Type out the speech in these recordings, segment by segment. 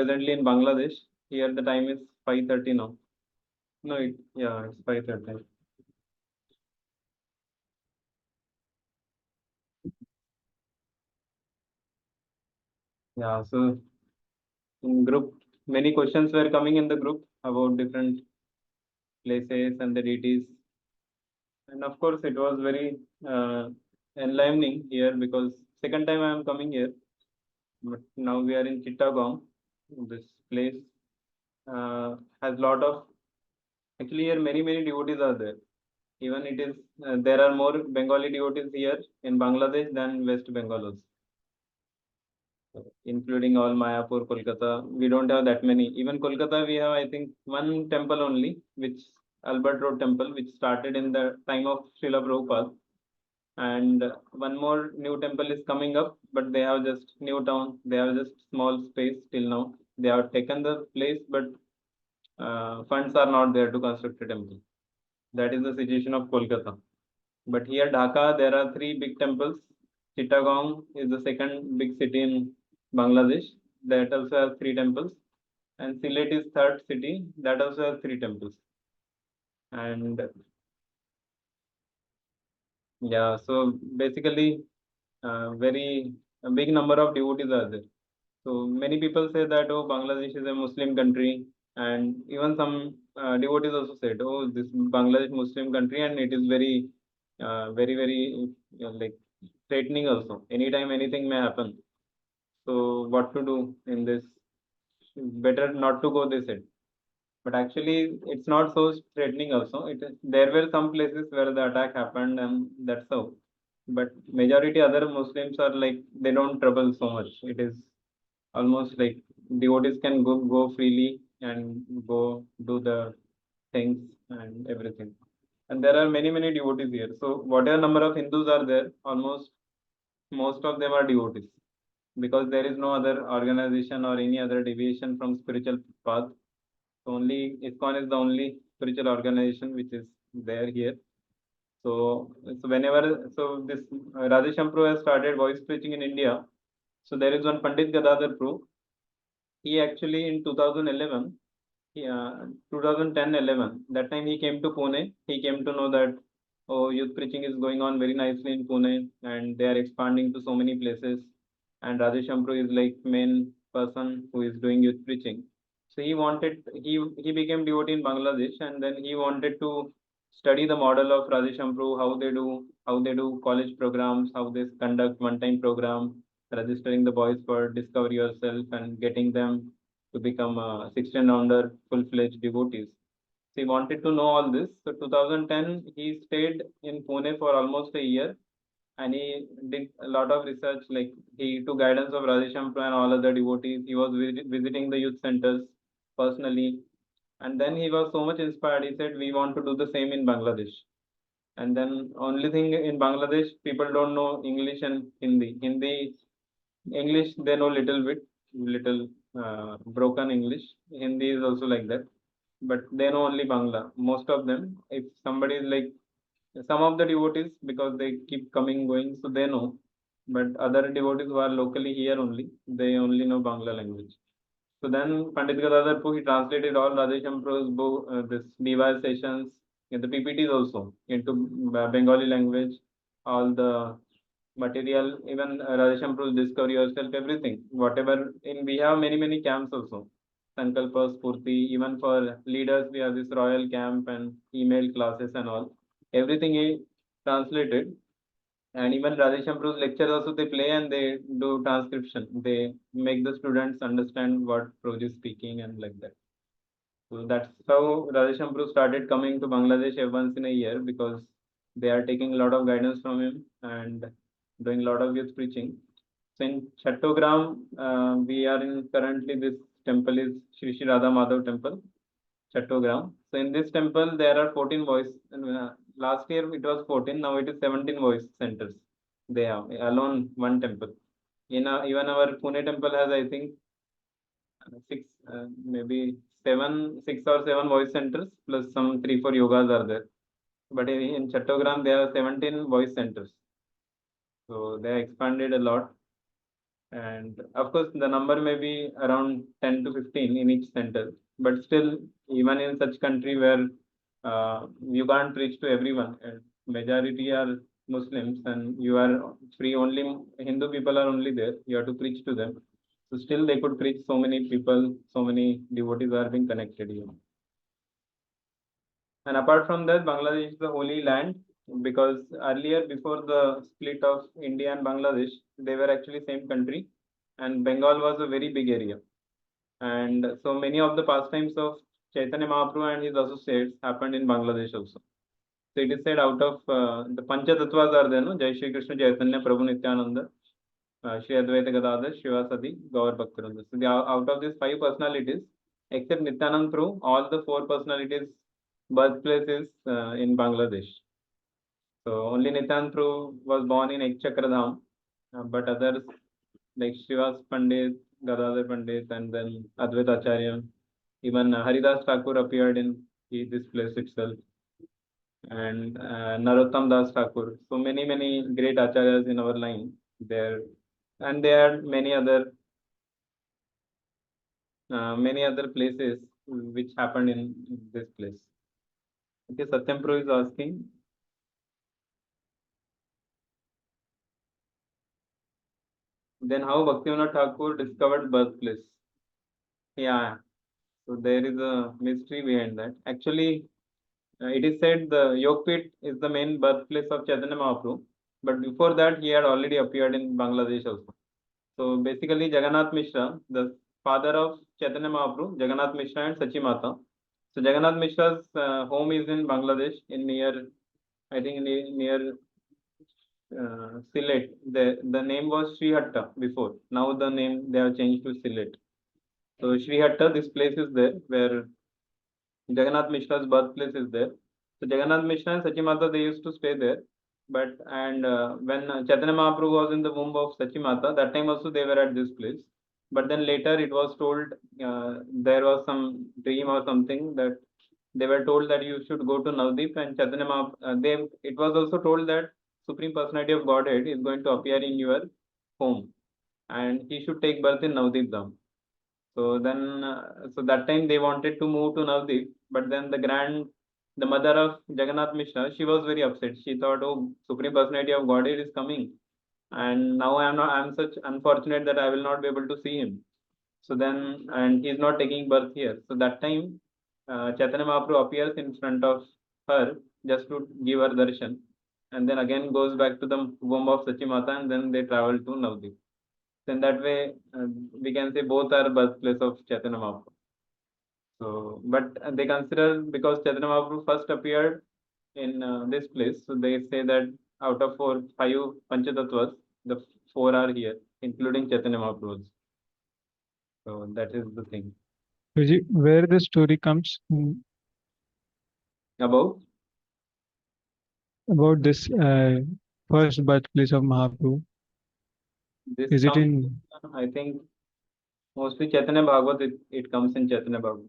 presently in Bangladesh. Here the time is 5:30 now. No, yeah, it's 5:30. Yeah, so in group, many questions were coming in the group about different places and the deities. And of course, it was very enlivening here because second time I am coming here, but now we are in Chittagong. This place has lot of actually here many devotees are there. Even it is there are more Bengali devotees here in Bangladesh than West Bengal also, including all Mayapur, Kolkata. We don't have that many. Even Kolkata, we have I think one temple only, which Albert Road Temple, which started in the time of Srila Prabhupada. And one more new temple is coming up, but they have just new town. They have just small space till now. They have taken the place, but funds are not there to construct a temple. That is the situation of Kolkata. But here Dhaka, there are three big temples. Chittagong is the second big city in Bangladesh. That also has three temples. And Sylhet is third city. That also has three temples. And yeah, so basically, very a big number of devotees are there. So many people say that oh, Bangladesh is a Muslim country, and even some devotees also said, oh, this Bangladesh Muslim country, and it is very like threatening also. Anytime anything may happen. So what to do in this? Better not to go, they said. But actually, it's not so threatening also. There were some places where the attack happened, and that's how. But majority other Muslims are like they don't trouble so much. It is almost like devotees can go freely and go do the things and everything. And there are many devotees here. So whatever number of Hindus are there, almost most of them are devotees because there is no other organization or any other deviation from spiritual path. So only ISKCON is the only spiritual organization which is there here. So whenever this Radheshampro has started voice preaching in India. So there is one Pandit Gadadhar Prabhu. He actually in 2011, 2010-11, that time he came to Pune. He came to know that oh, youth preaching is going on very nicely in Pune, and they are expanding to so many places. And Radheshampro is like main person who is doing youth preaching. So he became devotee in Bangladesh, and then he wanted to study the model of Radheshampro, how they do college programs, how they conduct one-time program, registering the boys for Discover Yourself and getting them to become 16 rounder full-fledged devotees. So he wanted to know all this. So 2010, he stayed in Pune for almost a year and he did a lot of research. Like he took guidance of Radheshampra and all other devotees. He was visiting the youth centers personally. And then he was so much inspired. He said, we want to do the same in Bangladesh. And then only thing in Bangladesh, people don't know English and Hindi. English, they know little bit, little broken English. Hindi is also like that, but they know only Bangla. Most of them, if somebody is like some of the devotees, because they keep coming going, so they know. But other devotees who are locally here only, they only know Bangla language. So then Pandit Gadadhar Pu, he translated all Radheshampro's book, this DY sessions, the PPTs also into Bengali language, all the material, even Radheshampro's Discover Yourself, everything. Whatever, we have many camps also. Sankalpa, Spurti, even for leaders, we have this royal camp and email classes and all. Everything is translated. And even Radheshampro's lectures also they play and they do transcription. They make the students understand what Prabhuji is speaking and like that. So that's how Radheshampro started coming to Bangladesh once in a year because they are taking a lot of guidance from him and doing a lot of youth preaching. So in Chattogram, we are in currently this temple is Shri Shri Radha Madhav temple, Chattogram. So in this temple there are 14 voice. Last year it was 14, now it is 17 voice centers. They have alone one temple. Even our Pune temple has I think six, maybe six or seven voice centers plus some three, four yogas are there. But in Chattogram, there are 17 voice centers. So they expanded a lot. And of course, the number may be around 10 to 15 in each center, but still, even in such country where you can't preach to everyone, and majority are Muslims, and you are free only Hindu people are only there. You have to preach to them. So still, they could preach so many people, so many devotees are being connected here. And apart from that, Bangladesh is the holy land because earlier, before the split of India and Bangladesh, they were actually same country, and Bengal was a very big area. And so many of the pastimes of Chaitanya Mahaprabhu and his associates happened in Bangladesh also. So it is said out of the Panchatattvas are there, no? Jai Shri Krishna Chaitanya Prabhu Nityananda, Shri Advaita Gadadhar, Shivasadi, Gaur Bhaktivinoda. So out of these five personalities, except Nityanand Prabhu, all the four personalities birthplace is in Bangladesh. So only Nityanand Prabhu was born in Ekchakradham, but others like Shivas Pandit, Gadadhar Pandit, and then Advaita Acharya, even Haridas Thakur appeared in this place itself, and Narottam Das Thakur. So many great acharyas in our line there, and there are many other places which happened in this place. Okay, Satyam Prabhu is asking. Then how Bhaktivinoda Thakur discovered birthplace? Yeah, so there is a mystery behind that. Actually, it is said the Yogpit is the main birthplace of Chaitanya Mahaprabhu, but before that he had already appeared in Bangladesh also. So basically, Jagannath Mishra, the father of Chaitanya Mahaprabhu, Jagannath Mishra and Sachi Mata. So Jagannath Mishra's home is in Bangladesh, in near, I think near Sylhet. The name was Srihatta before. Now the name they have changed to Sylhet. So Srihatta, this place is there where Jagannath Mishra's birthplace is there. So Jagannath Mishra and Sachimata they used to stay there. But and when Chaitanya Mahaprabhu was in the womb of Sachimata, that time also they were at this place. But then later it was told there was some dream or something that they were told that you should go to Navdeep and Chaitanya Mahaprabhu. They it was also told that Supreme Personality of Godhead is going to appear in your home and he should take birth in Navdeep Dham. So then, so that time they wanted to move to Navdeep, but then the mother of Jagannath Mishra, she was very upset. She thought, oh, Supreme Personality of Godhead is coming, and now I'm such unfortunate that I will not be able to see him. So then, and he's not taking birth here. So that time, Chaitanya Mahaprabhu appears in front of her just to give her darshan, and then again goes back to the womb of Sachimata, and then they travel to Navdeep. So in that way, we can say both are birthplace of Chaitanya Mahaprabhu. So, but they consider because Chaitanya Mahaprabhu first appeared in this place, so they say that out of five Panchatattvas, the four are here, including Chaitanya Mahaprabhu. So that is the thing. Where the story comes About this first birthplace of Mahaprabhu? this Is it comes, in? I think, mostly Chaitanya Bhagavat, it comes in Chaitanya Bhagavat.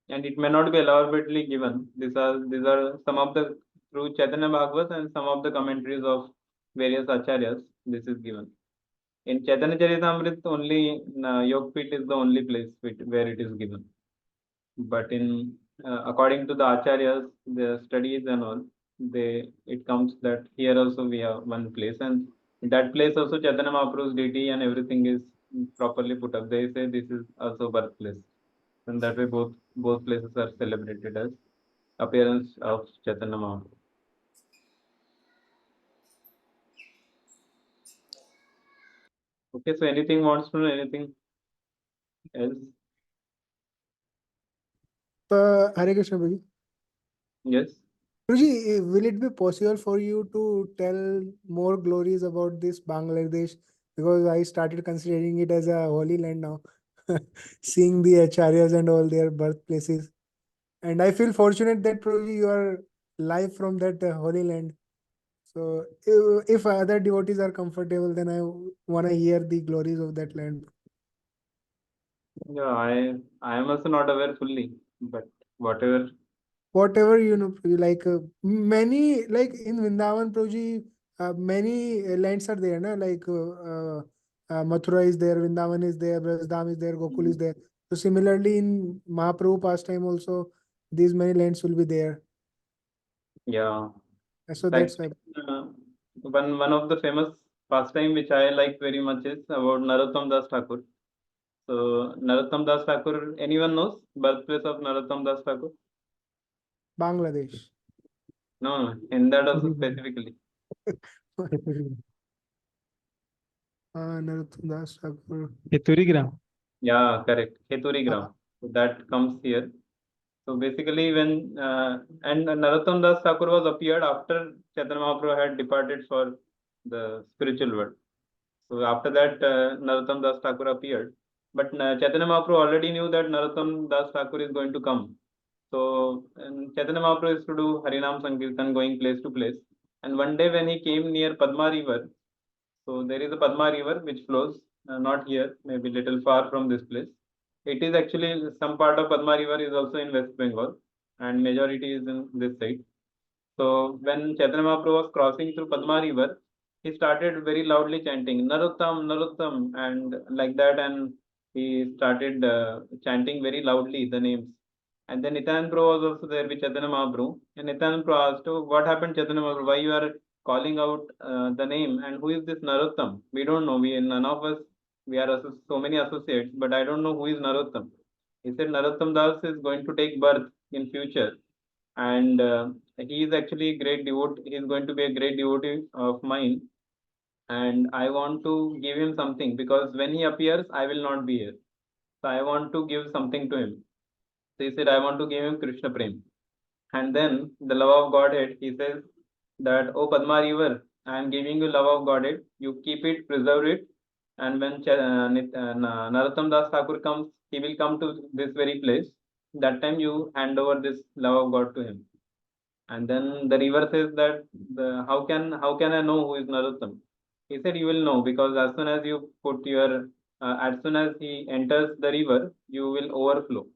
And it may not be elaborately given. These are some of the through Chaitanya Bhagavat and some of the commentaries of various acharyas. This is given. In Chaitanya Charitamrita, only Yogpit is the only place where it is given. But in according to the acharyas, the studies and all, it comes that here also we have one place, and in that place also Chaitanya Mahaprabhu's deity and everything is properly put up. They say this is also birthplace, and that way both places are celebrated as appearance of Chaitanya Mahaprabhu. Okay, so anything wants to know anything else? Hare Krishna, Prabhuji. Yes. Prabhuji, will it be possible for you to tell more glories about this Bangladesh? Because I started considering it as a holy land now, seeing the acharyas and all their birthplaces. And I feel fortunate that Prabhuji, you are live from that holy land. So if other devotees are comfortable, then I want to hear the glories of that land. Yeah, I am also not aware fully, but whatever. Whatever, Prabhuji, like many, like in Vrindavan, Prabhuji, many lands are there, na? Like Mathura is there, Vrindavan is there, Brasdam is there, Gokul is there. So similarly in Mahaprabhu pastime also, these many lands will be there. Yeah. So Like that's why. one of the famous pastime which I like very much is about Narottam Das Thakur. So Narottam Das Thakur, anyone knows birthplace of Narottam Das Thakur? Bangladesh. No, in that also Mhm. specifically. Narottam Das Thakur. Keturigram. Yeah, correct. Kheturi Gram. So that comes here. So basically, when and Narottam Das Thakur was appeared after Chaitanya Mahaprabhu had departed for the spiritual world. So after that, Narottam Das Thakur appeared. But Chaitanya Mahaprabhu already knew that Narottam Das Thakur is going to come. So and Chaitanya Mahaprabhu used to do Harinam Sankirtan going place to place. And one day when he came near Padma river, so there is a Padma river which flows not here, maybe little far from this place. It is actually some part of Padma river is also in West Bengal, and majority is in this side. So when Chaitanya Mahaprabhu was crossing through Padma river, he started very loudly chanting Narottam, Narottam, and like that, and he started chanting very loudly the names. And then Nityananda Prabhu was also there with Chaitanya Mahaprabhu, and Nityananda Prabhu asked, "Oh, what happened, Chaitanya Mahaprabhu? Why you are calling out the name? And who is this Narottam? We don't know. We none of us we are so many associates, but I don't know who is Narottam." He said Narottam Das is going to take birth in future, and he is actually a great devotee. He is going to be a great devotee of mine, and I want to give him something because when he appears, I will not be here. So I want to give something to him. So he said, I want to give him Krishna Prem. And then the love of Godhead, he says that, "Oh Padma river, I am giving you love of Godhead. You keep it, preserve it. And when Narottam Das Thakur comes, he will come to this very place. That time you hand over this love of God to him." And then the river says that how can I know who is Narottam? He said, "You will know because as soon as you put your as soon as he enters the river, you will overflow.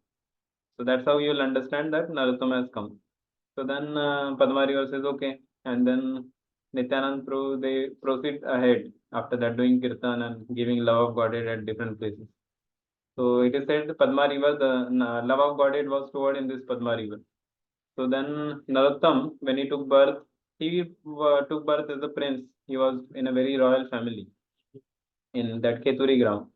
So that's how you will understand that Narottam has come." So then Padma river says okay, and then Nityanand Prabhu they proceed ahead after that doing kirtan and giving love of Godhead at different places. So it is said the Padma river, the love of Godhead was stored in this Padma river. So then Narottam, when he took birth, he took birth as a prince. He was in a very royal family in that Keturi ground.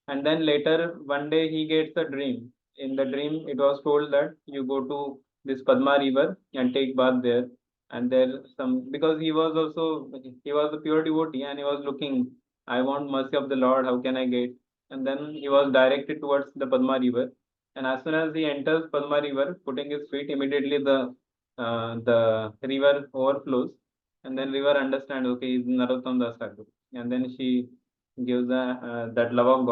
And then later, one day he gets a dream. In the dream, it was told that you go to this Padma river and take bath there. And there some because he was a pure devotee and he was looking, I want mercy of the Lord, how can I get? And then he was directed towards the Padma river. And as soon as he enters Padma river, putting his feet, immediately the river overflows. And then river understands, okay, is Narottam Das Thakur. And then she gives that love of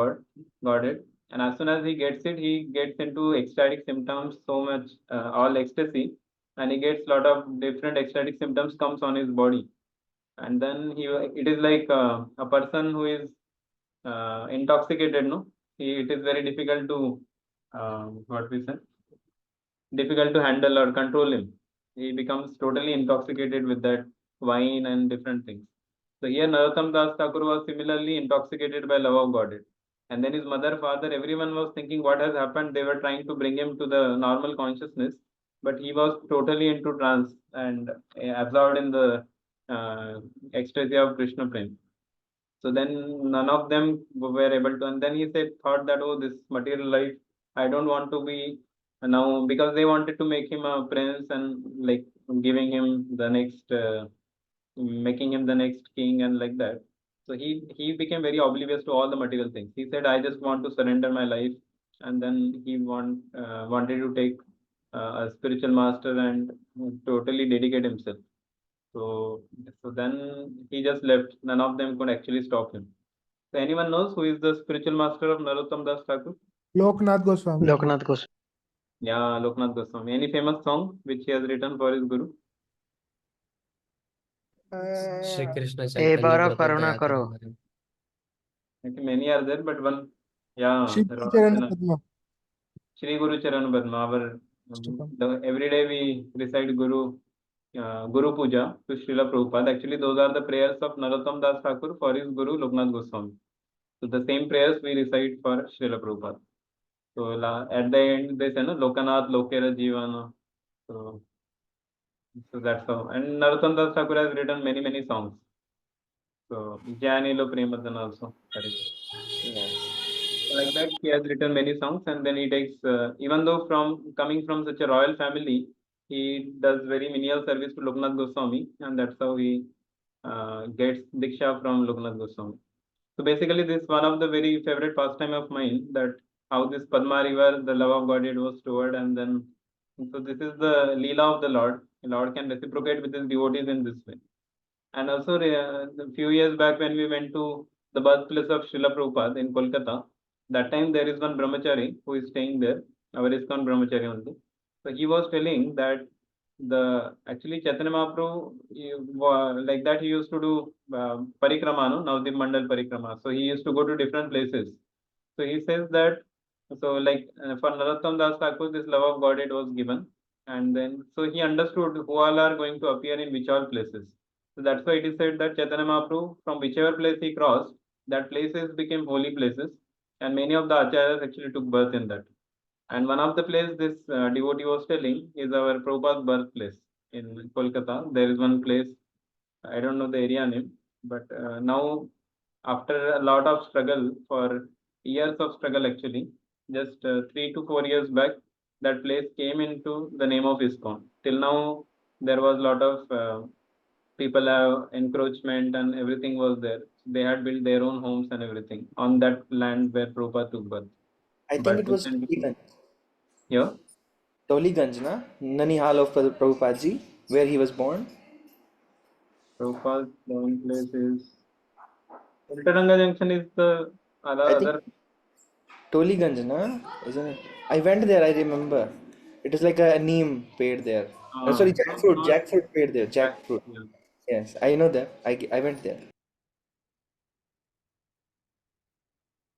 Godhead. And as soon as he gets it, he gets into ecstatic symptoms, so much all ecstasy, and he gets lot of different ecstatic symptoms comes on his body. And then it is like a person who is intoxicated. No, it is very difficult to what we say, difficult to handle or control him. He becomes totally intoxicated with that wine and different things. So here Narottam Das Thakur was similarly intoxicated by love of Godhead. And then his mother, father, everyone was thinking what has happened. They were trying to bring him to the normal consciousness, but he was totally into trance and absorbed in the ecstasy of Krishna Prem. So then none of them were able to, and then he said, thought that, oh, this material life, I don't want to be now, because they wanted to make him a prince and like giving him the next, making him the next king and like that. So he became very oblivious to all the material things. He said, I just want to surrender my life. And then he wanted to take a spiritual master and totally dedicate himself. So then he just left. None of them could actually stop him. So anyone knows who is the spiritual master of Narottam Das Thakur? Loknath Goswami. Loknath Goswami. Yeah, Loknath Goswami. Any famous song which he has written for his guru? Shri Krishna एक Chaitanya बार Prabhu करुणा Daya करो. Karo. I think many are there, but one, yeah, Shri Charan Padma. Shri Guru Charan Padma. Our every day we recite Guru Guru Puja to Srila Prabhupada. Actually, those are the prayers of Narottam Das Thakur for his Guru Loknath Goswami. So the same prayers we recite for Srila Prabhupada. So at the end they say no Lokanath Lokera Jivana. So that's how. And Narottam Das Thakur has written many songs. So Janilo Premadan also. Correct. Yes. Like that, he has written many songs, and then he takes, even though from coming from such a royal family, he does very menial service to Loknath Goswami, and that's how he gets Diksha from Loknath Goswami. So basically, this is one of the very favorite pastime of mine, that how this Padma river, the love of Godhead was stored, and then so this is the Leela of the Lord. The Lord can reciprocate with his devotees in this way. And also, a few years back when we went to the birthplace of Srila Prabhupada in Kolkata, that time there is one brahmachari who is staying there, our ISKCON brahmachari only. So he was telling that the actually Chaitanya Mahaprabhu, like that he used to do parikrama, no? Navadip Mandal parikrama. So he used to go to different places. So he says that, so like for Narottam Das Thakur, this love of Godhead was given. And then, so he understood who all are going to appear in which all places. So that's why it is said that Chaitanya Mahaprabhu, from whichever place he crossed, that places became holy places. And many of the acharyas actually took birth in that. And one of the place this devotee was telling is our Prabhupada's birthplace in Kolkata. There is one place, I don't know the area name, but now after a lot of struggle, for years of struggle actually, just 3 to 4 years back, that place came into the name of ISKCON. Till now, there was a lot of people have encroachment and everything was there. They had built their own homes and everything on that land where Prabhupada took birth. I think But it was recently, yeah, Toliganj, na? Nanihal of Prabhupada ji, where he was born. Prabhupada's born place is Ultaranga Junction is the I think other. Toliganj, na? Isn't it? I went there, I remember. It is like a neem paid there. Sorry, No, jackfruit. not Jackfruit paid there. that. Jackfruit. Yeah. Yes, I know that. I went there.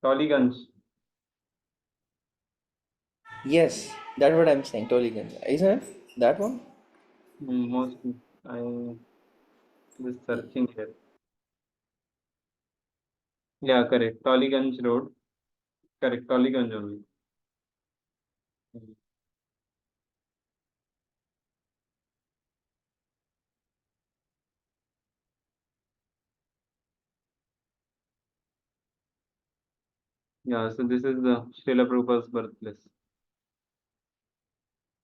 Toliganj. Yes, that's what I'm saying. Toliganj. Isn't it? That one? Mostly. I just searching here. Yeah, correct. Toliganj Road. Correct. Toliganj only. Yeah, so this is the Srila Prabhupada's birthplace.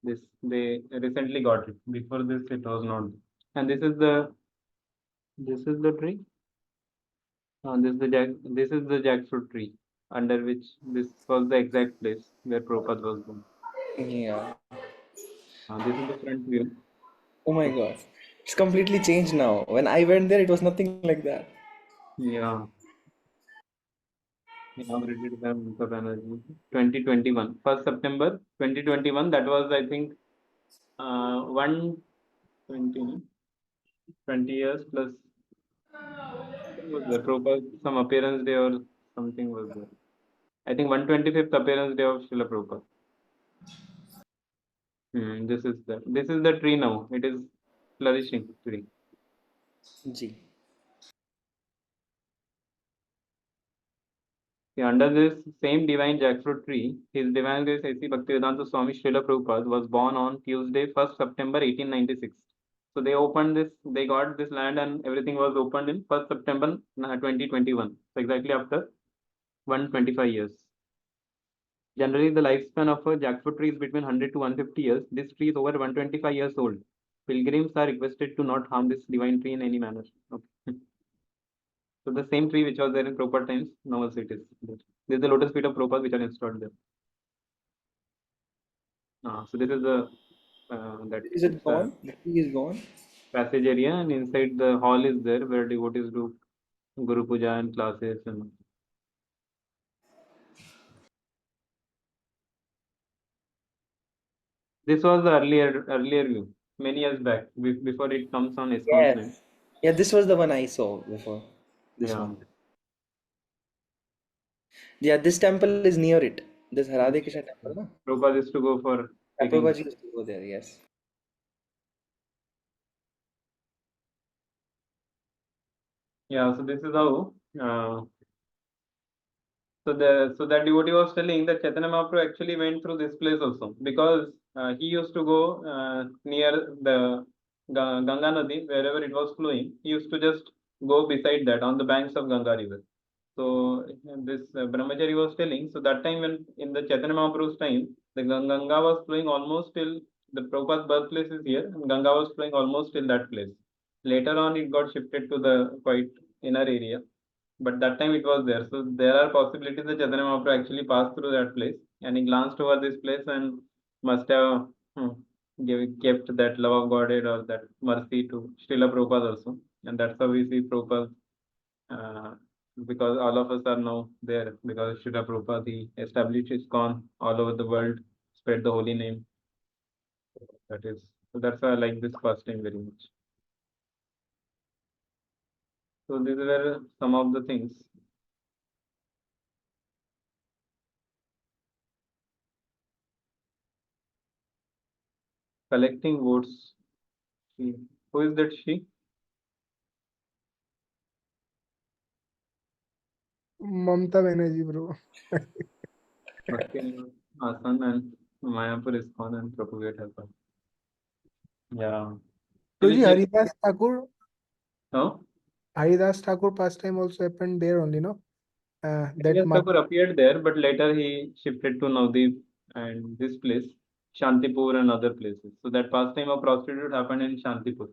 This they recently got it. Before this, it was not. And this is the tree. This is the jackfruit tree under which this was the exact place where Prabhupada was born. Yeah. This is the front view. Oh my God. It's completely changed now. When I went there, it was nothing like that. Yeah, inaugurated by Mamata Banerjee. 2021, 1st September 2021. That was, I think, 120, 20 years plus. Something was there. Prabhupada, some appearance day or something was there. I think 125th appearance day of Srila Prabhupada. This is the tree now. It is flourishing tree. Ji. Yeah, under this same divine jackfruit tree, His Divine Grace A.C. Bhaktivedanta Swami Srila Prabhupada was born on Tuesday, 1st September 1896. So they opened this, they got this land and everything was opened in 1st September 2021. So exactly after 125 years. Generally, the lifespan of a jackfruit tree is between 100 to 150 years. This tree is over 125 years old. Pilgrims are requested to not harm this divine tree in any manner. Okay. So the same tree which was there in Prabhupada times, now also it is there. This is the lotus feet of Prabhupada which are installed there. So this is the that Is it gone? The tree is gone? passage area, and inside the hall is there where devotees do Guru Puja and classes and. This was the earlier view many years back before it comes on ISKCON's name. Yes. Yeah, this was the one I saw before. This Yeah. one. Yeah, this temple is near it. This Radhe Krishna temple, no? Prabhupada used to go for taking. Prabhupada used to go there, yes. Yeah, so this is how. So that devotee was telling that Chaitanya Mahaprabhu actually went through this place also, because he used to go near the Ganga Nadi, wherever it was flowing. He used to just go beside that on the banks of Ganga river. So this Brahmachari was telling. So that time, when in the Chaitanya Mahaprabhu's time, the Ganga was flowing almost till the Prabhupada's birthplace is here, and Ganga was flowing almost till that place. Later on, it got shifted to the quite inner area, but that time it was there. So there are possibilities that Chaitanya Mahaprabhu actually passed through that place, and he glanced over this place and must have kept that love of Godhead or that mercy to Srila Prabhupada also. And that's how we see Prabhupada, because all of us are now there because Srila Prabhupada, he established ISKCON all over the world, spread the holy name. That is, so that's why I like this fasting very much. So these were some of the things. Collecting votes. Who is that she? Mamta Banerjee, bro. Bhakti Asan and Mayapur ISKCON and propagate helper. Yeah. Guruji, Actually, Haridas Thakur, no? Haridas Thakur pastime also happened there only, no? That Yes, Thakur appeared there, but later he shifted to Navdeep and this place, Shantipur and other places. So that pastime of prostitute happened in Shantipur.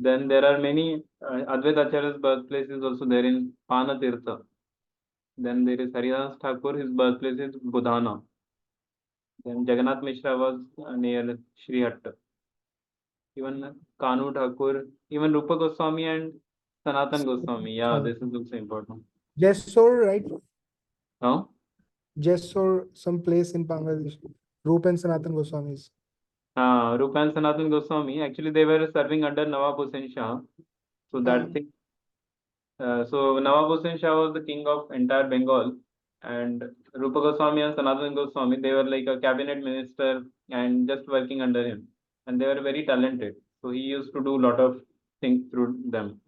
Then there are many Advaita Acharya's birthplace is also there in Panatirtha. Then there is Haridas Thakur, his birthplace is Budhana. Then Jagannath Mishra was near Srihatta. Even Kanu Thakur, even Rupa Goswami and Sanatan Goswami. Yeah, this is also important. Jessore, right? Huh? Jessore, some place in Bangladesh. Roop and Sanatan Goswamis. Rupa and Sanatan Goswami, actually they were serving under Nawab Hussain Shah. So that thing, so Nawab Hussain Shah was the king of entire Bengal, and Rupa Goswami and Sanatan Goswami, they were like a cabinet minister and just working under him, and they were very talented. So he used to do a lot of things through them.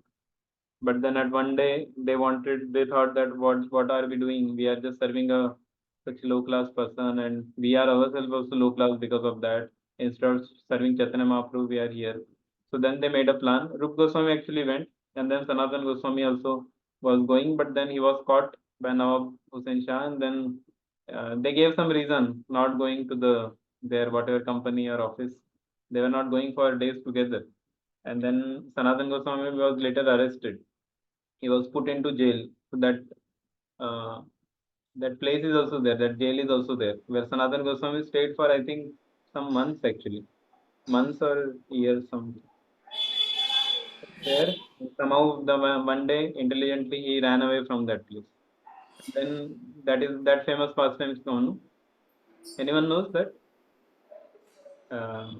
But then at one day they thought that what are we doing? We are just serving a such low class person, and we are ourselves also low class because of that. Instead of serving Chaitanya Mahaprabhu, we are here. So then they made a plan. Rup Goswami actually went, and then Sanatan Goswami also was going, but then he was caught by Nawab Hussain Shah, and then they gave some reason not going to their whatever company or office. They were not going for days together. And then Sanatan Goswami was later arrested. He was put into jail. So uh, that place is also there. That jail is also there, where Sanatan Goswami stayed for I think some months actually, months or years something. There somehow one day intelligently he ran away from that place. Then that famous pastime is known. Anyone knows that? Uh,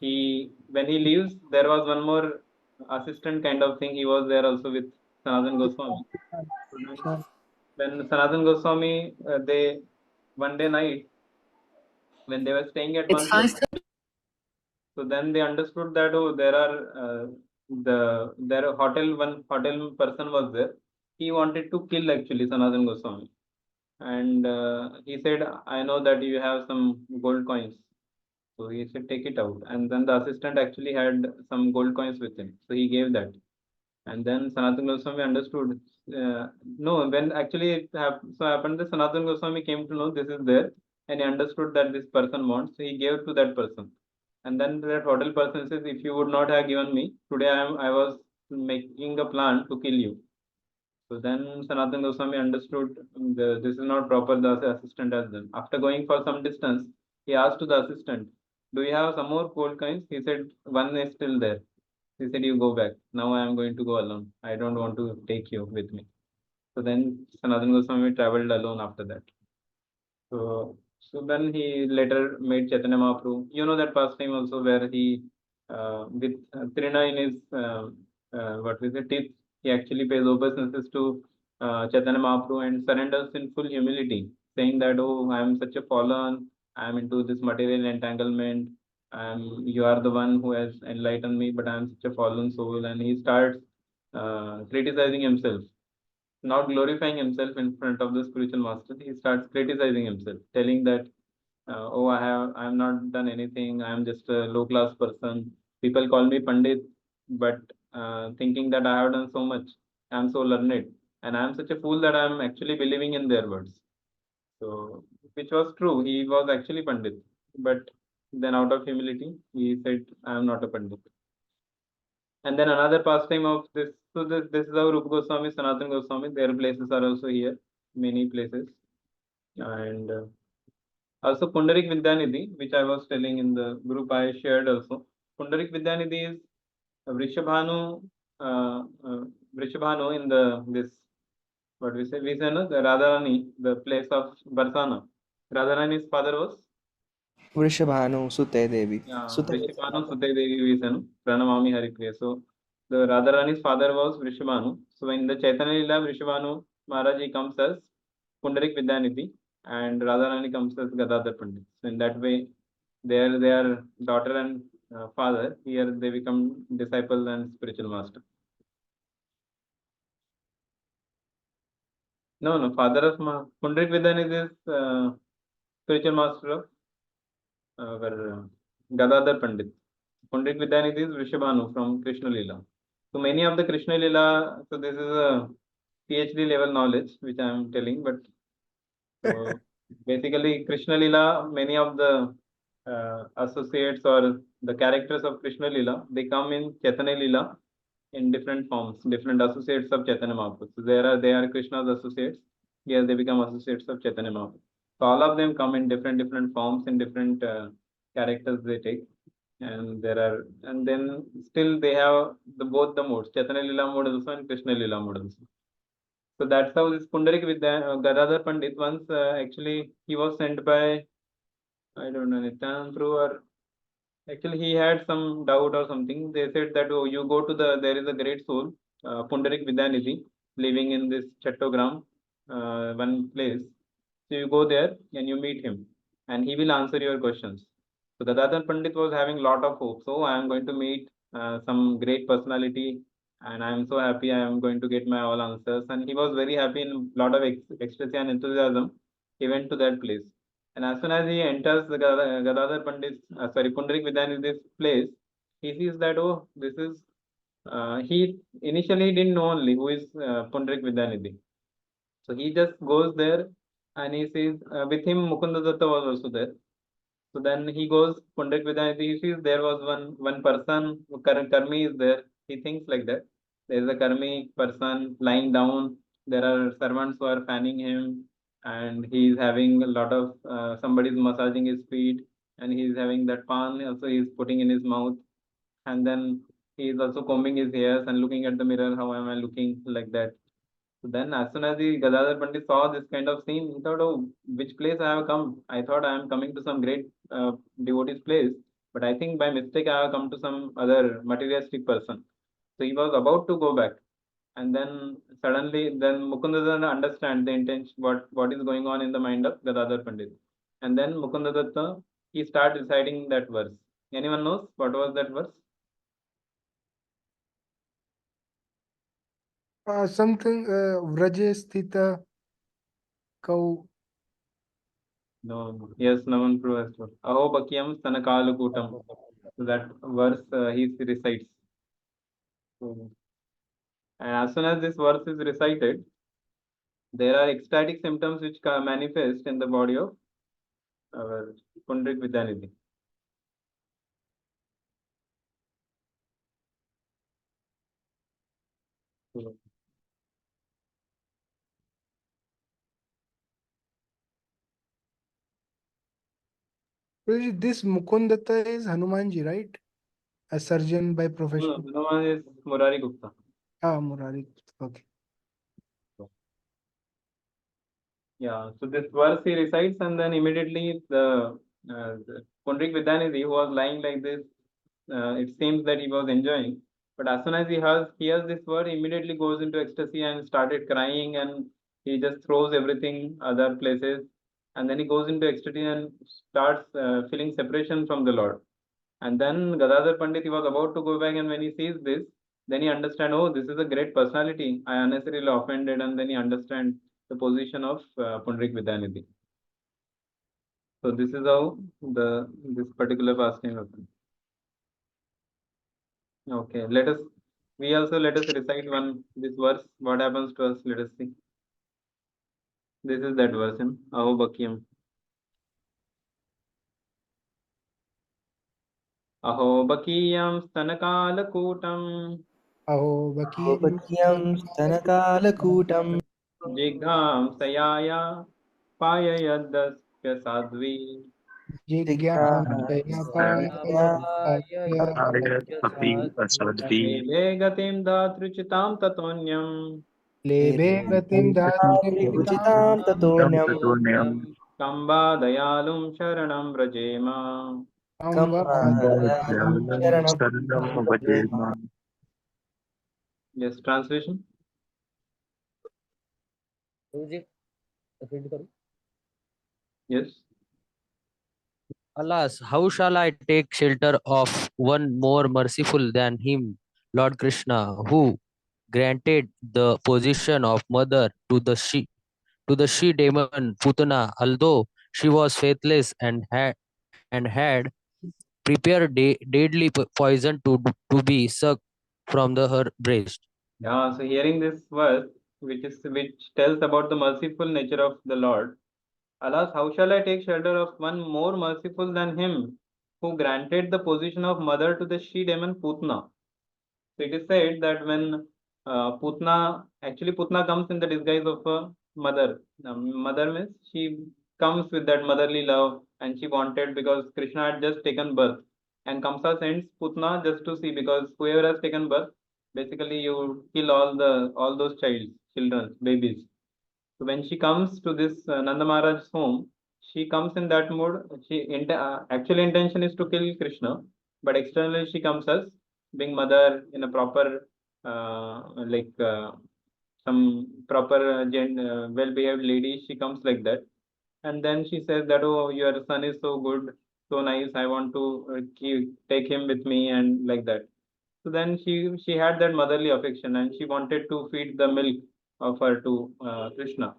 he when he leaves, there was one more assistant kind of thing. He was there also with Sanatan Goswami. So then when Sanatan Goswami, they one day night when they were staying at one place, so then they understood that there are one hotel person was there. He wanted to kill actually Sanatan Goswami, and he said, "I know that you have some gold coins." So he said, "Take it out." And then the assistant actually had some gold coins with him, so he gave that. And then Sanatan Goswami understood. No, when actually so happened that Sanatan Goswami came to know this is there, and he understood that this person wants, so he gave to that person. And then that hotel person says, "If you would not have given me today, I was making a plan to kill you." So then Sanatan Goswami understood this is not proper. The assistant has done. After going for some distance, he asked to the assistant, "Do you have some more gold coins?" He said, "One is still there." He said, "You go back. Now I am going to go alone. I don't want to take you with me." So then Sanatan Goswami traveled alone after that. So then he later made Chaitanya Mahaprabhu. You know that pastime also where he with Trina in his what is it teeth, he actually pays obeisances to Chaitanya Mahaprabhu and surrenders in full humility, saying that, "Oh, I am such a fallen, I'm into this material entanglement. You are the one who has enlightened me, but I'm such a fallen soul. And he starts criticizing himself, not glorifying himself in front of the spiritual master. He starts criticizing himself, telling that, oh, I'm not done anything. I'm just a low class person. People call me Pandit, but thinking that I have done so much. I'm so learned, and I'm such a fool that I'm actually believing in their words. So, which was true. He was actually Pandit, but then out of humility, he said, I am not a Pandit. And then another pastime of this, so this is how Rupa Goswami, Sanatana Goswami, their places are also here, many places. And also Pundarik Vidyanidhi, which I was telling in the group I shared also. Pundarik Vidyanidhi is Vrishabhanu, uh, uh, Vrishabhanu in this, what we say, the Radharani, the place of Barsana. Radharani's father was Vrishabhanu Sute Devi. Yeah, Sute Vrishabhanu Sute Devi Visanu, Pranamami Haripriya. So the Radharani's father was Vrishabhanu. So in the Chaitanya Lila, Vrishabhanu Maharaj he comes as Pundarik Vidyanidhi and Radharani comes as Gadadhar Pandit. So in that way, their daughter and father, here they become disciple and spiritual master. No, father of Pundarik Vidyanidhi is spiritual master of Gadadhar Pandit. Pundarik Vidyanidhi is Vrishabhanu from Krishna Lila. So many of the Krishna Lila, so this is a PhD level knowledge which I am telling, but so basically Krishna Lila, many of the associates or the characters of Krishna Lila, they come in Chaitanya Lila in different forms, different associates of Chaitanya Mahaprabhu. So they are Krishna's associates. Here they become associates of Chaitanya Mahaprabhu. So all of them come in different forms, in different characters they take. And then still they have both the modes, Chaitanya Lila mode also and Krishna Lila mode also. So that's how this Pundarik Gadadhar Pandit once actually he was sent by, I don't know, Nityanand Prabhu, or actually he had some doubt or something. They said that, oh, you go to there is a great soul, Pundarik Vidyanidhi, living in this Chattogram, one place. So you go there and you meet him and he will answer your questions. So Gadadhar Pandit was having lot of hope. So I am going to meet some great personality and I am so happy I am going to get my all answers. And he was very happy in lot of ecstasy and enthusiasm. He went to that place. And as soon as he enters the Gadadhar Pandit, Pundarik Vidyanidhi's place, he sees that, oh, this is, he initially didn't know only who is Pundarik Vidyanidhi. So he just goes there and he sees, with him Mukunda Datta was also there. So then he goes, Pundarik Vidyanidhi, he sees there was one person, Karmi is there. He thinks like that. There is a Karmi person lying down. There are servants who are fanning him and he is having a lot of, somebody is massaging his feet and he is having that pan also he is putting in his mouth. And then he is also combing his hairs and looking at the mirror, how am I looking like that. So then, as soon as the Gadadhar Pandit saw this kind of scene, he thought, "Oh, which place I have come? I thought I am coming to some great devotee's place, but I think by mistake I have come to some other materialistic person." So he was about to go back, and then suddenly, then Mukundadatta understands the intention, what is going on in the mind of Gadadhar Pandit, and then Mukundadatta he starts reciting that verse. Anyone knows what was that verse? Something Vraje Sthita Kau. No, yes, Naman Prabhu has told. Aho Bakyam Stanakalukutam. So that verse he recites. So, and as soon as this verse is recited, there are ecstatic symptoms which manifest in the body of our Pundarik Vidyanidhi. So, This Mukundatta is Hanumanji, right? A surgeon by no, profession. no one is Murari Gupta. Ah, Murari. Okay. Yeah, so this verse he recites, and then immediately the Pundarik Vidyanidhi who was lying like this, it seems that he was enjoying. But as soon as he hears this word, he immediately goes into ecstasy and started crying, and he just throws everything other places, and then he goes into ecstasy and starts feeling separation from the Lord. And then Gadadhar Pandit, he was about to go back, and when he sees this, then he understands, oh, this is a great personality. I unnecessarily offended, and then he understands the position of Pundrik Vidyanidhi. So this is how this particular fasting happens. Okay, let us recite this verse. What happens to us? Let us see. This is that verse in Aho Bhakyam. Aho Bhakyam Stanakalakutam Aho Bakiyam Gopakyam Stanakalakutam Jigham Sayaya Payayadasya Sadvi. Jigyam Lebe Gatim Dhatruchitam Tatonyam Lebe Gatim Uchitam Tatonyam Kamba Dayalum Sharanam Rajema. Kambadayalam Sharanam. Yes, translation. Yes. Alas, how shall I take shelter of one more merciful than him, Lord Krishna, who granted the position of mother to the she demon Putana, although she was faithless and had prepared deadly poison to be sucked from her breast. Yeah, so hearing this verse, which tells about the merciful nature of the Lord, alas, how shall I take shelter of one more merciful than him, who granted the position of mother to the she demon Putna? So it is said that when Putna comes in the disguise of a mother. Mother means she comes with that motherly love, and she wanted, because Krishna had just taken birth, and Kamsa sends Putna just to see, because whoever has taken birth, basically you kill all those children, babies. So when she comes to this Nanda Maharaj's home, she comes in that mood. Actual intention is to kill Krishna, but externally she comes as being mother in a proper, like some proper, well-behaved lady. She comes like that, and then she says that, oh, your son is so good, so nice. I want to take him with me, and like that. So then she had that motherly affection, and she wanted to feed the milk of her to Krishna.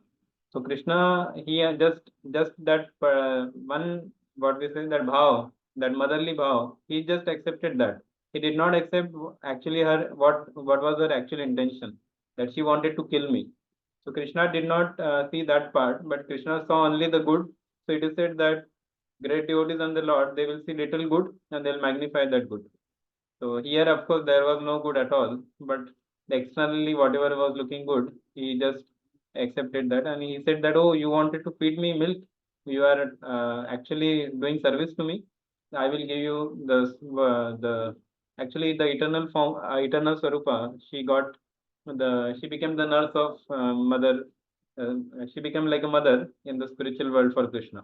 So Krishna, he just that one, what we say, that bhav, that motherly bhav, he just accepted that. He did not accept actually her what was her actual intention, that she wanted to kill me. So Krishna did not see that part, but Krishna saw only the good. So it is said that great devotees on the Lord, they will see little good and they'll magnify that good. So here, of course, there was no good at all, but externally, whatever was looking good, he just accepted that, and he said that, oh, you wanted to feed me milk, you are actually doing service to me. I will give you the actually the eternal form, eternal Swarupa. She became the nurse of mother. She became like a mother in the spiritual world for Krishna.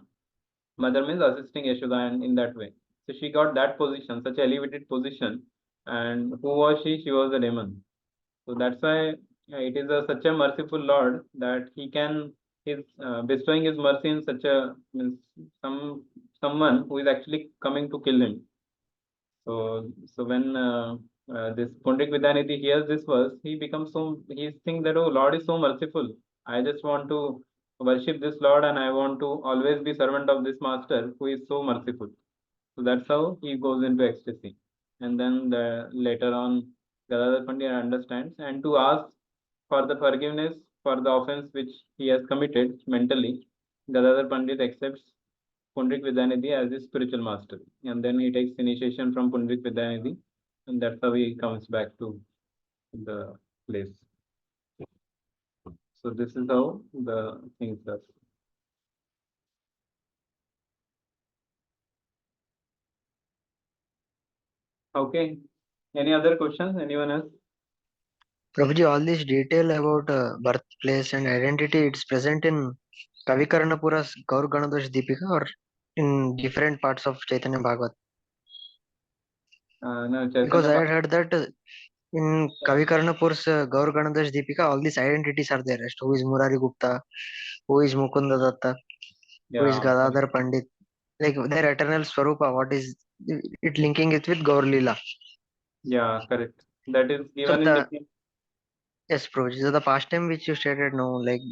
Mother means assisting Yashoda, and in that way. So she got that position, such elevated position. And who was she? She was a demon. So that's why it is such a merciful Lord that he can is bestowing his mercy in such a means someone who is actually coming to kill him. So when this Pundrik Vidyanidhi hears this verse, he becomes he thinks that, oh, Lord is so merciful. I just want to worship this Lord, and I want to always be servant of this master who is so merciful. So that's how he goes into ecstasy. And then later on, Gadadhar Pandit understands, and to ask for the forgiveness for the offense which he has committed mentally, Gadadhar Pandit accepts Pundrik Vidyanidhi as his spiritual master. And then he takes initiation from Pundrik Vidyanidhi, and that's how he comes back to the place. So this is how the things are. Okay. Any other questions? Anyone else? Prabhuji, all this detail about birthplace and identity, it's present in Kavikarnapura's Gaur Ganadosh Deepika or in different parts of Chaitanya Bhagavat? No, Because I Chaitanya had heard that in Kavikarnapur's Gaur Ganadosh Deepika, all these identities are there. As to who is Murari Gupta, who is Mukunda Datta. who is Yeah, Gadadhar Pandit, like their eternal Swarupa, what is it linking it with Gaur Leela? yeah, correct. That is So given in the different. yes, Prabhuji. So the pastime which you stated, no, like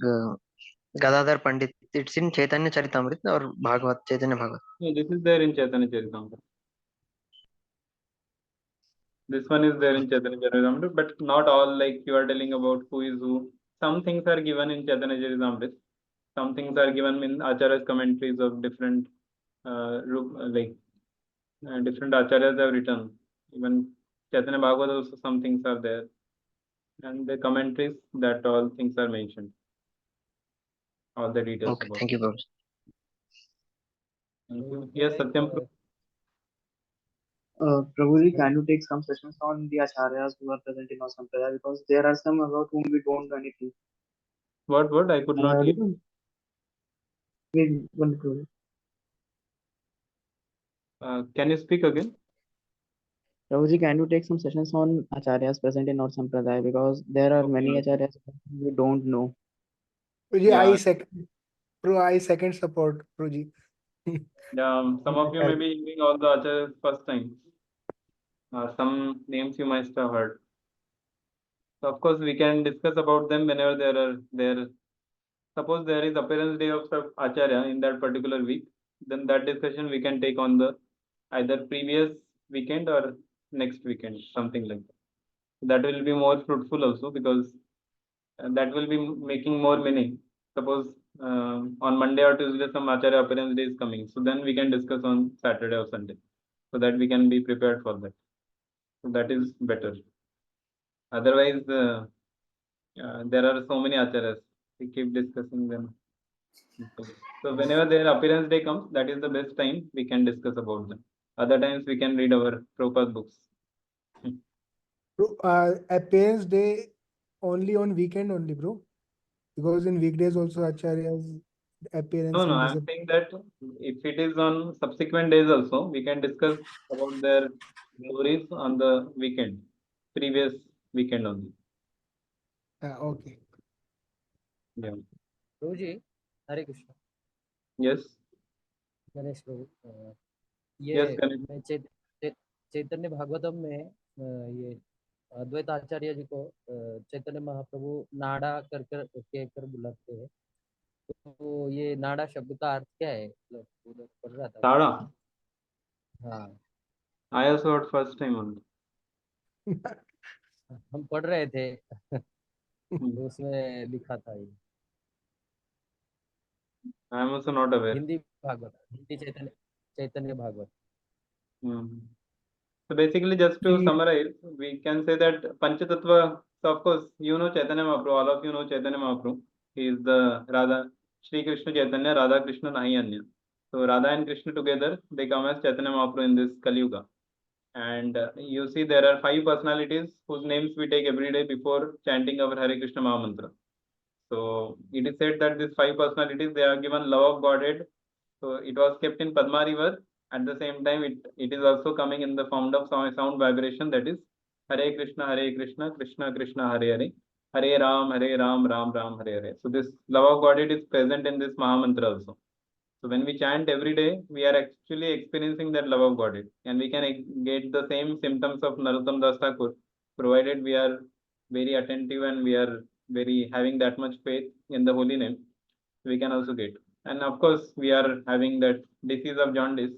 Gadadhar Pandit, it's in Chaitanya Charitamrita or Bhagavat, Chaitanya Bhagavat. No, this is there in Chaitanya Charitamrita. This one is there in Chaitanya Charitamrita, but not all, like you are telling about who is who. Some things are given in Chaitanya Charitamrita. Some things are given in Acharya's commentaries of different, different Acharyas have written. Even Chaitanya Bhagavat also some things are there. And the commentaries that all things are mentioned. All the details Okay, about. thank you, Prabhuji. Thank you. Yes, Satyam. Prabhuji, can you take some sessions on the acharyas who are present in our sampradaya, because there are some about whom we don't know anything. What? I could not hear. Wait, one Prabhuji. Can you speak again? Prabhuji, can you take some sessions on acharyas present in our sampradaya, because there are many Okay. acharyas we don't know. Proji, I second support, Proji. Yeah, some of you may be hearing all the Acharyas first time. Some names you must have heard. So of course we can discuss about them whenever there. Suppose there is appearance day of some Acharya in that particular week, then that discussion we can take on the either previous weekend or next weekend, something like that. That will be more fruitful also, because that will be making more meaning. Suppose on Monday or Tuesday some Acharya appearance day is coming, so then we can discuss on Saturday or Sunday, so that we can be prepared for that. So that is better. Otherwise, there are so many Acharyas. We keep discussing them. So whenever their appearance day comes, that is the best time we can discuss about them. Other times we can read our Prabhupada books. Bro, appearance day only on weekend only, bro. Because in weekdays also Acharya's appearance No, will I'm disappear. saying that if it is on subsequent days also, we can discuss about their glories on the weekend, previous weekend only. Okay. Yeah. Prabhuji, Hare Krishna. Yes. Ganesh Prabhu Yes, ये Ganesh. मैं चैतन्य भागवतम में ये अद्वैत आचार्य जी को चैतन्य महाप्रभु नाड़ा कर कर बुलाते हैं, तो ये नाड़ा शब्द का अर्थ क्या है? मतलब उधर पढ़ रहा था। Tada. हाँ, I also heard first time only. हम पढ़ रहे थे तो उसमें लिखा था ये। I am also not aware. Hindi Bhagavat, Hindi Chaitanya Bhagavat. So basically, just to summarize, we can say that Panchatattva, so of course, you know Chaitanya Mahaprabhu, all of you know Chaitanya Mahaprabhu. He is the Radha, Shri Krishna Chaitanya, Radha Krishna Nahi Anya. So Radha and Krishna together, they come as Chaitanya Mahaprabhu in this Kali Yuga. And you see there are 5 personalities whose names we take every day before chanting our Hare Krishna Maha Mantra. So it is said that these 5 personalities, they are given love of Godhead. So it was kept in Padma river. At the same time, it is also coming in the form of sound vibration, that is Hare Krishna, Krishna Krishna, Hare Hare, Hare Ram, Ram Ram, Hare Hare. So this love of Godhead is present in this Maha Mantra also. So when we chant every day, we are actually experiencing that love of Godhead, and we can get the same symptoms of Narottam Das Thakur, provided we are very attentive and we are very having that much faith in the holy name. We can also get. And of course, we are having that disease of jaundice.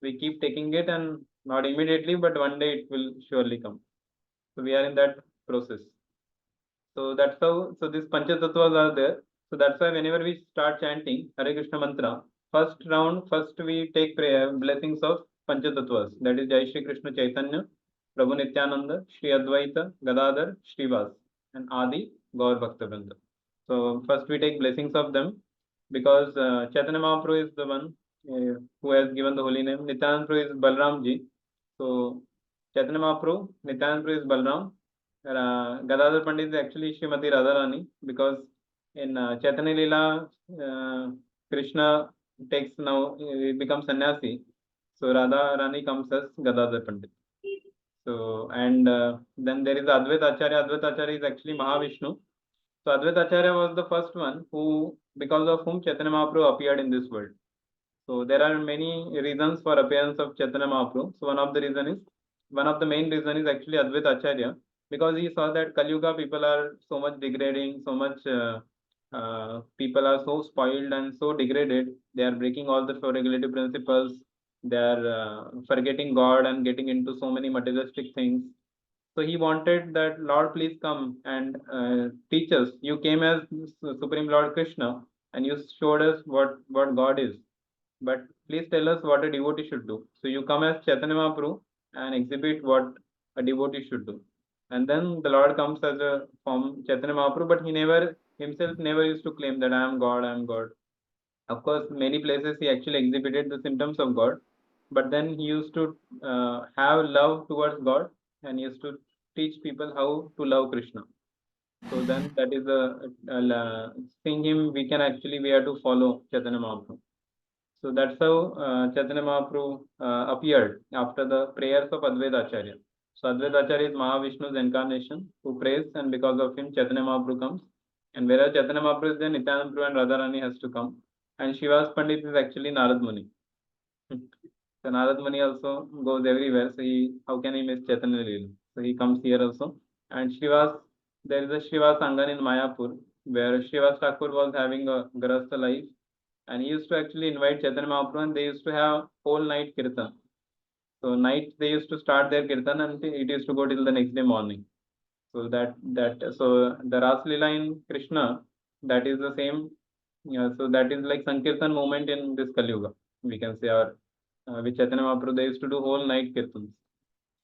We keep taking it, and not immediately, but one day it will surely come. So we are in that process. So that's how. So these Panchatattvas are there. So that's why whenever we start chanting Hare Krishna mantra, first we take prayer blessings of Panchatattvas. That is Jai Shri Krishna Chaitanya, Prabhu Nityananda, Shri Advaita, Gadadhar, Srivas, and Adi Gaur Bhakta. So first we take blessings of them, because Chaitanya Mahaprabhu is the one who has given the holy name. Nityananda Prabhu is Balramji. So Chaitanya Mahaprabhu, Nityananda Prabhu is Balram. Gadadhar Pandit is actually Srimati Radharani, because in Chaitanya Leela, Krishna becomes sannyasi. So Radharani comes as Gadadhar Pandit. So and then there is Advaita Acharya. Advaita Acharya is actually Mahavishnu. So Advaita Acharya was the first one who because of whom Chaitanya Mahaprabhu appeared in this world. So there are many reasons for appearance of Chaitanya Mahaprabhu. So one of the main reason is actually Advaita Acharya, because he saw that Kali Yuga people are so much degrading, so much people are so spoiled and so degraded. They are breaking all the four regulative principles. They are forgetting God and getting into so many materialistic things. So he wanted that Lord, please come and teach us. You came as Supreme Lord Krishna and you showed us what God is. But please tell us what a devotee should do. So you come as Chaitanya Mahaprabhu and exhibit what a devotee should do. And then the Lord comes as a form Chaitanya Mahaprabhu, but he himself never used to claim that I am God, I am God. Of course, many places he actually exhibited the symptoms of God, but then he used to have love towards God and he used to teach people how to love Krishna. So then that is seeing him, we have to follow Chaitanya Mahaprabhu. So that's how Chaitanya Mahaprabhu appeared after the prayers of Advaita Acharya. So Advaita Acharya is Mahavishnu's incarnation who prays, and because of him Chaitanya Mahaprabhu comes. And whereas Chaitanya Mahaprabhu is there, Nityananda Prabhu and Radharani has to come. And Shivas Pandit is actually Narad Muni. So Narad Muni also goes everywhere. So how can he miss Chaitanya Leela? So he comes here also. And there is a Shivas Angan in Mayapur where Shivas Thakur was having a Grahastha life. And he used to actually invite Chaitanya Mahaprabhu and they used to have whole night kirtan. So night they used to start their kirtan and it used to go till the next day morning. So so the Ras Leela in Krishna, that is the same. So that is like Sankirtan moment in this Kali Yuga, we can say, or with Chaitanya Mahaprabhu they used to do whole night kirtans.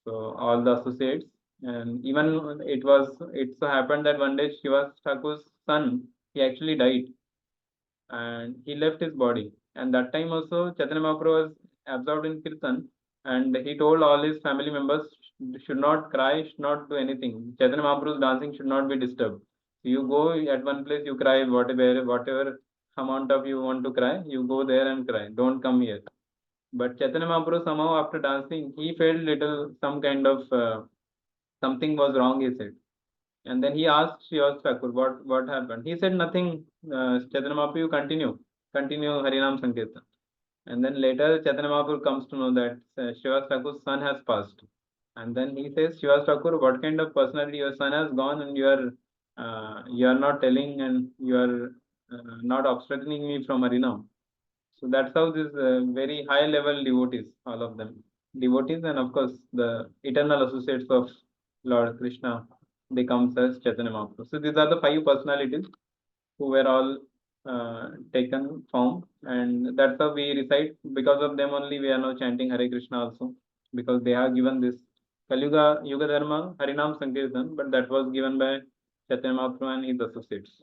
So all the associates, and even it so happened that one day Shivas Thakur's son, he actually died and he left his body. And that time also Chaitanya Mahaprabhu was absorbed in kirtan, and he told all his family members should not cry, should not do anything. Chaitanya Mahaprabhu's dancing should not be disturbed. You go at one place, you cry whatever amount of you want to cry, you go there and cry. Don't come here. But Chaitanya Mahaprabhu somehow after dancing, he felt some kind of something was wrong, he said. And then he asked Shivas Thakur what happened. He said nothing. Chaitanya Mahaprabhu, you continue Harinam Sankirtan. And then later Chaitanya Mahaprabhu comes to know that Shivas Thakur's son has passed. And then he says, Shivas Thakur, what kind of personality, your son has gone and you are not telling and you are not obstructing me from Harinam. So that's how this very high level devotees, all of them, devotees, and of course the eternal associates of Lord Krishna, they come as Chaitanya Mahaprabhu. So these are the 5 personalities who were all taken form, and that's how we recite. Because of them only we are now chanting Hare Krishna also, because they have given this Kali Yuga Dharma Harinam Sankirtan, but that was given by Chaitanya Mahaprabhu and his associates.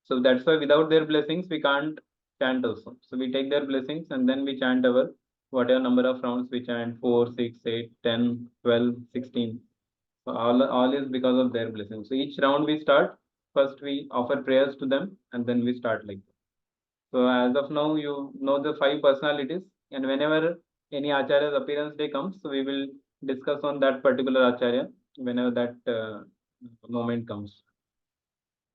So that's why without their blessings we can't chant also. So we take their blessings and then we chant our whatever number of rounds we chant, 4, 6, 8, 10, 12, 16. So all is because of their blessings. So each round we start, first we offer prayers to them and then we start like that. So as of now, you know the 5 personalities, and whenever any Acharya's appearance day comes, so we will discuss on that particular Acharya whenever that moment comes.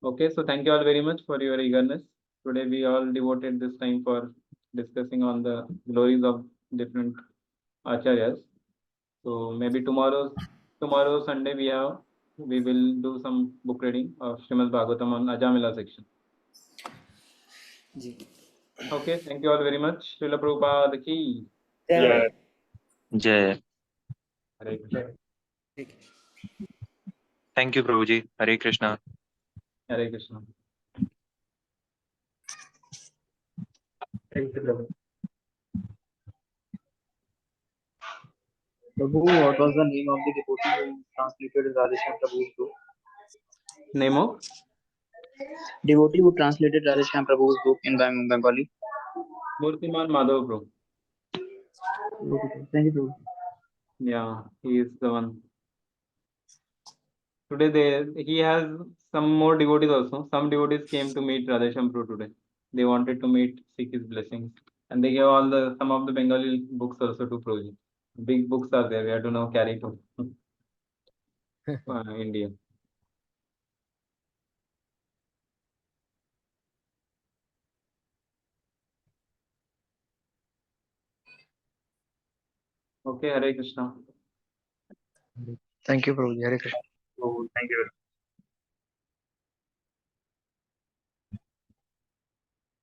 Okay, so thank you all very much for your eagerness. Today we all devoted this time for discussing on the glories of different Acharyas. So maybe tomorrow Sunday we will do some book reading of Srimad Bhagavatam on Ajamila section. Ji. Okay, thank you all very much. Srila Prabhupada ki. Yeah. Jai. Hare Krishna. Thank you, Prabhuji. Hare Krishna. Hare Krishna. Thank you, Prabhu. Prabhu, what was the name of the devotee who translated Radheshyam Prabhu's book? Name of? Devotee who translated Radheshyam Prabhu's book in Bengali. Murtiman Madhav Prabhu. Okay, thank you, Prabhu. Yeah, he is the one. Today he has some more devotees also. Some devotees came to meet Radheshyam Prabhu today. They wanted to seek his blessings. And they gave some of the Bengali books also to Prabhuji. Big books are there. We have to now carry to India. Okay, Hare Krishna. Thank you, Prabhuji. Hare Krishna. Oh, thank you.